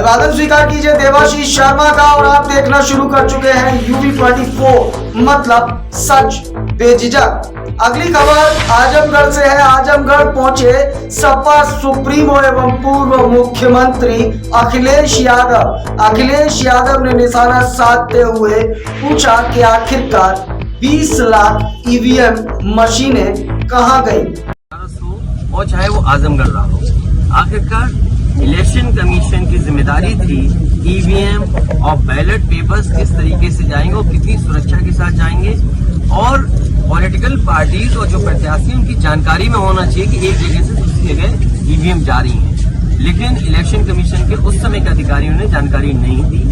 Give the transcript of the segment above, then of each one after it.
अभिवादन स्वीकार कीजिए देवाशीष शर्मा का और आप देखना शुरू कर चुके हैं UB24 मतलब सच बेझिझक। अगली खबर आजमगढ़ से है। आजमगढ़ पहुंचे सपा सुप्रीमो एवं पूर्व मुख्यमंत्री अखिलेश यादव। अखिलेश यादव ने निशाना साधते हुए पूछा कि आखिरकार 20 लाख EVM मशीनें कहां गई, और चाहे वो आजमगढ़ रहा हो। आखिरकार इलेक्शन कमीशन की जिम्मेदारी थी EVM और बैलेट पेपर्स किस तरीके से जाएंगे और कितनी सुरक्षा के साथ जाएंगे, और पॉलिटिकल पार्टीज और जो प्रत्याशी उनकी जानकारी में होना चाहिए कि एक जगह से दूसरी जगह EVM जा रही है। लेकिन इलेक्शन कमीशन के उस समय के अधिकारियों ने जानकारी नहीं दी।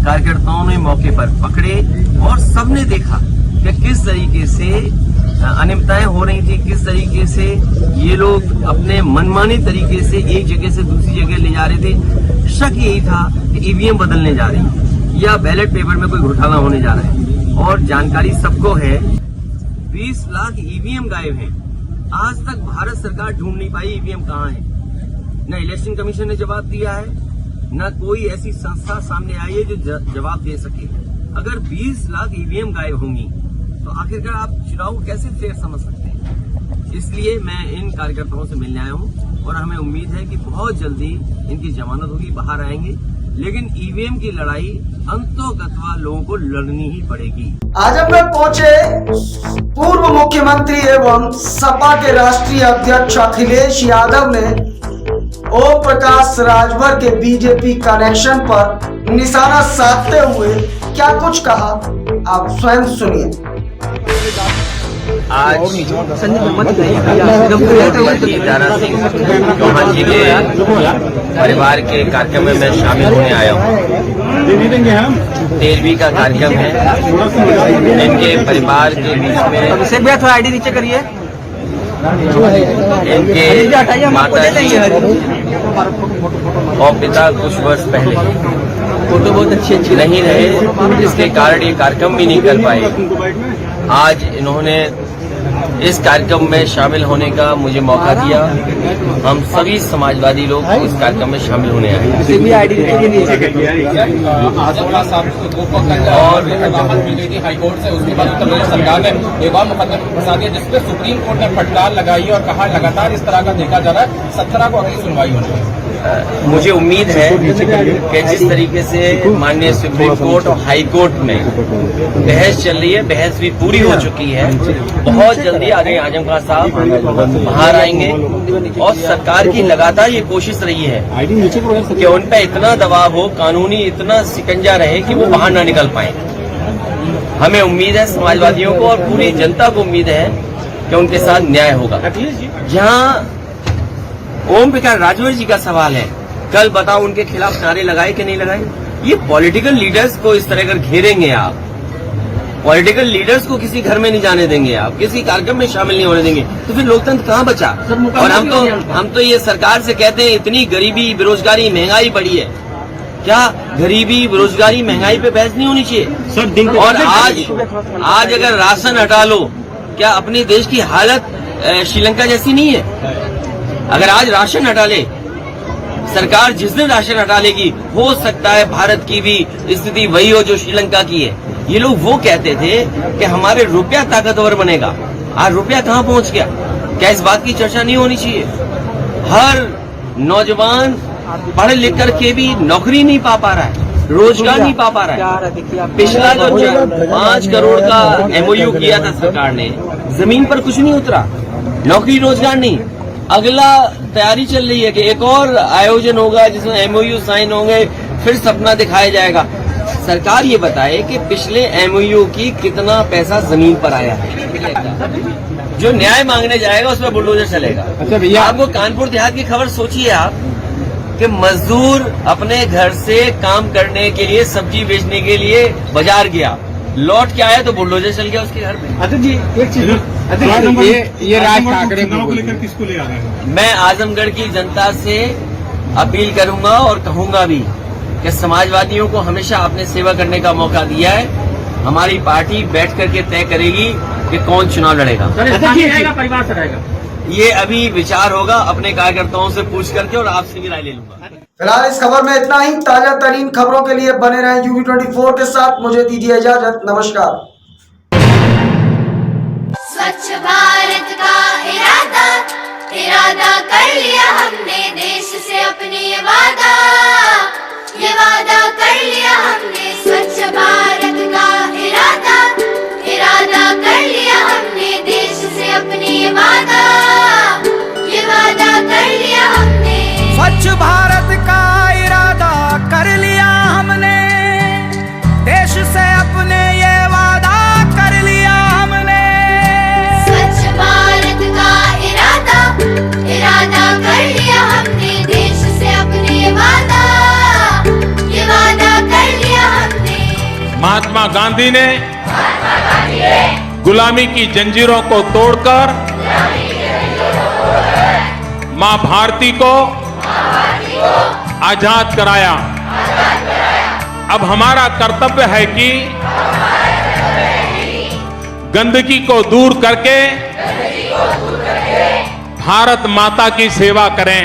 कार्यकर्ताओं ने मौके पर पकड़े और सबने देखा कि किस तरीके से अनियमितताएं हो रही थी, किस तरीके से ये लोग अपने मनमाने तरीके से एक जगह से दूसरी जगह ले जा रहे थे। शक यही था कि EVM बदलने जा रही है या बैलेट पेपर में कोई घोटाला होने जा रहा है, और जानकारी सबको है 20 लाख EVM गायब है। आज तक भारत सरकार ढूंढ नहीं पाई EVM कहाँ है। न इलेक्शन कमीशन ने जवाब दिया है, न कोई ऐसी संस्था सामने आई है जो जवाब दे सके। अगर 20 लाख EVM गायब होंगी तो आखिरकार आप चुनाव को कैसे फेयर समझ सकते हैं। इसलिए मैं इन कार्यकर्ताओं से मिलने आया हूं और हमें उम्मीद है कि बहुत जल्दी इनकी जमानत होगी, बाहर आएंगे। लेकिन EVM की लड़ाई अंतोगत्वा लोगों को लड़नी ही पड़ेगी। आजमगढ़ पहुंचे पूर्व मुख्यमंत्री एवं सपा के राष्ट्रीय अध्यक्ष अखिलेश यादव ने ओम प्रकाश राजभर के बीजेपी कनेक्शन पर निशाना साधते हुए क्या कुछ कहा, आप स्वयं सुनिए। आज दारा सिंह चौहान जी के परिवार के कार्यक्रम में मैं शामिल होने आया हूँ। 13वीं का कार्यक्रम है। इनके परिवार के बीच में थोड़ा ID नीचे करिए। इनके माता जी और पिता कुछ वर्ष पहले फोटो बहुत अच्छी नहीं रहे, जिसके कारण ये कार्यक्रम भी नहीं कर पाए। आज इन्होंने इस कार्यक्रम में शामिल होने का मुझे मौका दिया। हम सभी समाजवादी लोग इस कार्यक्रम में शामिल होने आए। और हाईकोर्ट से उसके बाद उत्तर प्रदेश सरकार ने एक और मुकदमा फंसा दिया, जिसपे सुप्रीम कोर्ट ने फटकार लगाई और कहा लगातार इस तरह का देखा जा रहा है। 17 को अगली सुनवाई होनी है। मुझे उम्मीद है कि जिस तरीके से माननीय सुप्रीम कोर्ट और हाई कोर्ट में बहस चल रही है, बहस भी पूरी हो चुकी है। बहुत जल्दी आगे आजमगढ़ साहब बाहर आएंगे और सरकार की लगातार ये कोशिश रही है कि उन पर इतना दबाव हो, कानूनी इतना शिकंजा रहे कि वो बाहर ना निकल पाए। हमें उम्मीद है, समाजवादियों को और पूरी जनता को उम्मीद है कि उनके साथ न्याय होगा। जहाँ ओम प्रकाश राजभर जी का सवाल है, कल बताओ उनके खिलाफ नारे लगाए कि नहीं लगाए। ये पॉलिटिकल लीडर्स को इस तरह कर घेरेंगे आप, पॉलिटिकल लीडर्स को किसी घर में नहीं जाने देंगे आप, किसी कार्यक्रम में शामिल नहीं होने देंगे, तो फिर लोकतंत्र कहाँ बचा। और हम तो ये सरकार से कहते हैं इतनी गरीबी, बेरोजगारी, महंगाई बढ़ी है, क्या गरीबी, बेरोजगारी, महंगाई पे बहस नहीं होनी चाहिए। और आज अगर राशन हटा लो, क्या अपने देश की हालत श्रीलंका जैसी नहीं है। अगर आज राशन हटा ले सरकार, जिस दिन राशन हटा लेगी, हो सकता है भारत की भी स्थिति वही हो जो श्रीलंका की है। ये लोग वो कहते थे कि हमारे रुपया ताकतवर बनेगा, आज रुपया कहाँ पहुंच गया। क्या इस बात की चर्चा नहीं होनी चाहिए। हर नौजवान पढ़ लिख करके भी नौकरी नहीं पा रहा है, रोजगार नहीं पा रहा है। पिछला जो 5 करोड़ का MOU किया था सरकार ने, जमीन पर कुछ नहीं उतरा, नौकरी रोजगार नहीं। अगला तैयारी चल रही है कि एक और आयोजन होगा जिसमें MOU साइन होंगे, फिर सपना दिखाया जाएगा। सरकार ये बताए कि पिछले MOU की कितना पैसा जमीन पर आया है। जो न्याय मांगने जाएगा उसमें बुलडोजर चलेगा। अच्छा भैया, आपको कानपुर देहात की खबर सोचिए आप कि मजदूर अपने घर से काम करने के लिए, सब्जी बेचने के लिए बाजार गया, लौट के आया तो बुलडोजर चल गया उसके घर में। अच्छा जी, एक चीज ये राज ठाकरे को लेकर किसको ले आ रहा है। मैं आजमगढ़ की जनता से अपील करूंगा और कहूंगा भी कि समाजवादियों को हमेशा अपने सेवा करने का मौका दिया है। हमारी पार्टी बैठ करके तय करेगी कि कौन चुनाव लड़ेगा। परिवार से रहेगा। ये अभी विचार होगा, अपने कार्यकर्ताओं से पूछ करके और आपसे भी राय ले लूंगा। फिलहाल इस खबर में इतना ही। ताजा तरीन खबरों के लिए बने रहें UV24 के साथ। मुझे दीजिए इजाजत। नमस्कार। स्वच्छ भारत का इरादा कर लिया हमने, देश से अपने ये वादा कर लिया हमने। स्वच्छ भारत का इरादा कर लिया हमने, देश से अपने ये वादा कर लिया हमने। स्वच्छ भारत का इरादा कर लिया हमने, देश से अपने ये वादा कर लिया हमने। स्वच्छ भारत का इरादा कर लिया हमने, देश से अपने ये वादा कर लिया हमने। महात्मा गांधी ने गुलामी की जंजीरों को तोड़कर मां भारती को आजाद कराया। अब हमारा कर्तव्य है कि गंदगी को दूर करके भारत माता की सेवा करें।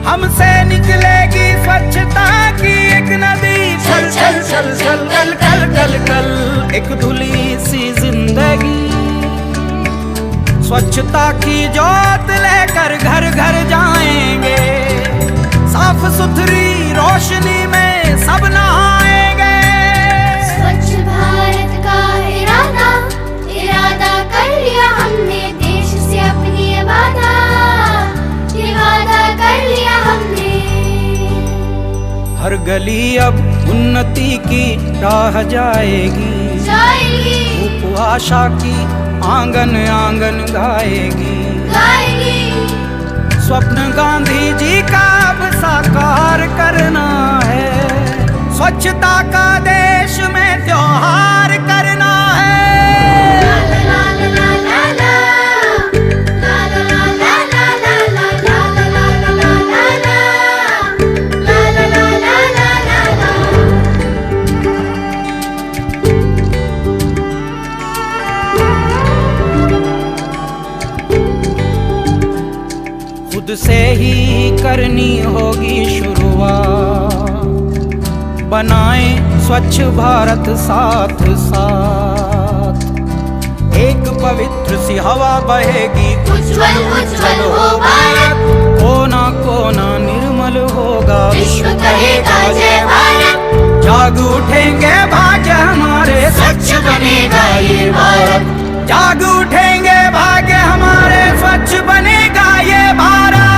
हमसे निकलेगी स्वच्छता की एक नदी, छल छल छल छल कल कल कल कल एक धुली सी जिंदगी। स्वच्छता की जोत लेकर घर घर जाएंगे, साफ सुथरी रोशनी में सब नहाएंगे। स्वच्छ भारत का इरादा कर लिया हमने, देश से अपनी ये वादा कर लिया हमने। हर गली अब उन्नति की राह जाएगी, धूप आशा की आंगन आंगन गाएगी। स्वप्न गांधी जी का अब साकार करना है, स्वच्छता का देश में त्योहार करना है। खुद से ही करनी होगी शुरुआत, बनाएं स्वच्छ भारत साथ साथ। एक पवित्र सी हवा बहेगी, उज्जवल उज्जवल हो भारत, कोना कोना निर्मल होगा, विश्व कहेगा जय भारत। जाग उठेंगे भाग्य हमारे, स्वच्छ बनेगा ये भारत। जाग उठेंगे भाग्य हमारे, स्वच्छ बनेगा ये भारत।